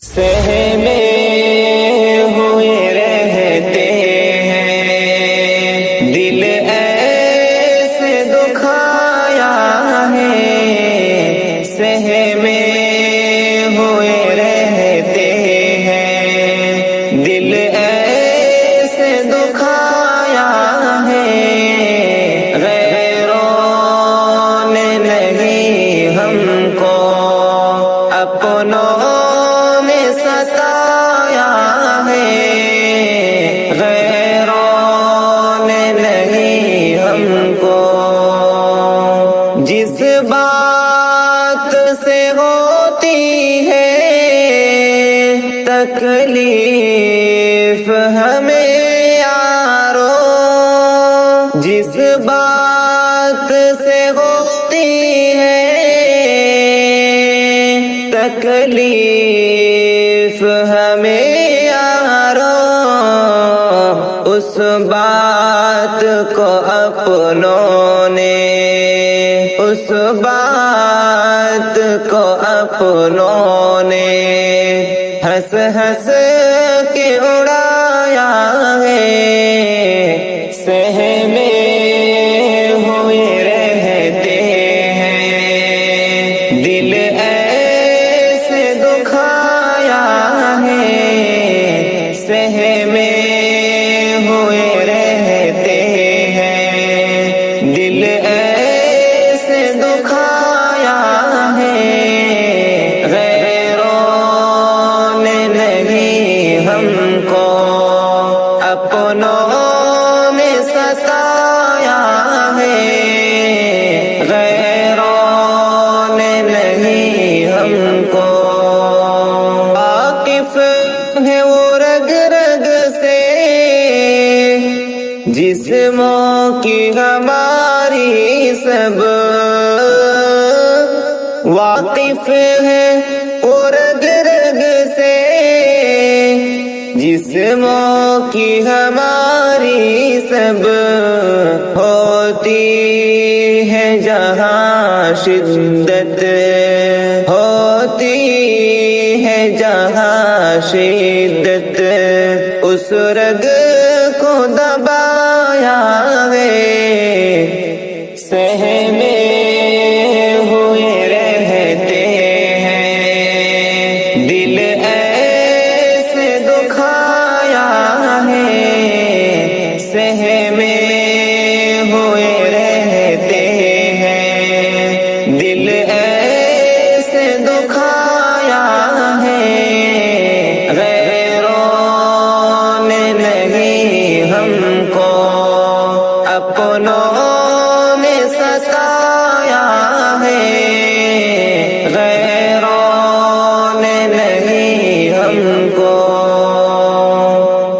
सहमे हुए रहते हैं, दिल ऐसे दुखाया है। सहमे हुए रहते हैं, दिल ऐसे दुखाया है। गैरों ने नहीं हमको अपनों सताया है। गैरों ने नहीं हमको जिस बात से होती है तकलीफ हमें यारो, जिस बात से होती है तकलीफ हमें यारो, उस बात को अपनों ने, उस बात को अपनों ने हंस हंस के उड़ाया है। सहमे हुए रहते हैं, दिल ऐसे दुखाया है। सहमे हुए रहते हैं, दिल ऐसे दुखाया है। गैरों ने नहीं हमको अपनों ने सताया है। गैरों ने नहीं हमको वाकिफ है वो रग रग से, जिस्मों की हमारी सब वाकिफ है वो रग रग से, जिस्मों की हमारी सब। होती है जहाँ शिद्दत, होती है जहाँ शिद्दत, उस रग को दबाया है। सहमे हुए रहते हैं, दिल ऐसे दुखाया है। सहमे हुए रहते हैं, दिल ऐसे दुखाया है। गैरों ने नहीं हमको अपनों ने सताया है। गैरों ने नहीं हमको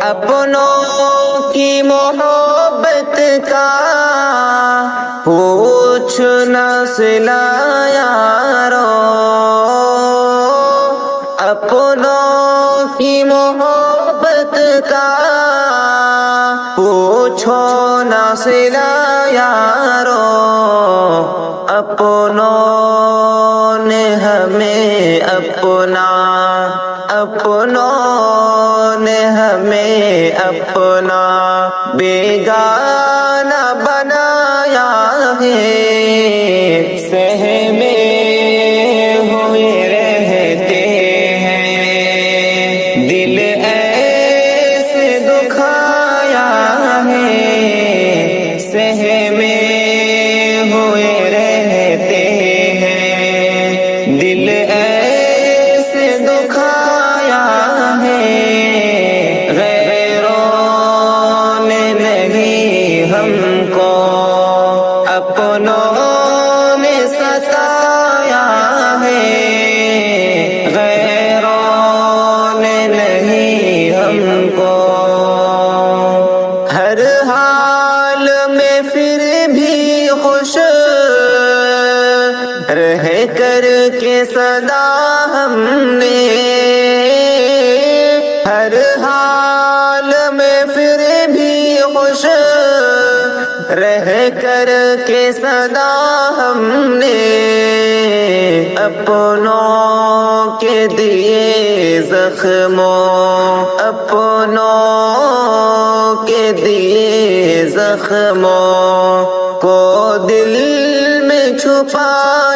अपनों की मोहब्बत का पूछ न सिलाया रो, अपनों की मोहब्बत का पूछो न सिलाया रो। अपनों ने हमें अपना, अपनों ने हमें अपना बेगाना बनाया है। सहमे हुए रहते हैं, दिल ऐसे दुखाया है। सहमे हुए रहते हैं, दिल ऐसे दुखाया है। गैरों ने नहीं हमको अपनों ने सताया है। गैरों ने नहीं हमको हर हाल में फिर भी खुश रह कर के सदा हमने, हर हाल में फिर भी खुश रह कर के सदा हमने अपनों के दिए زخموں اپنوں کے دیے زخموں کو دل میں چھپا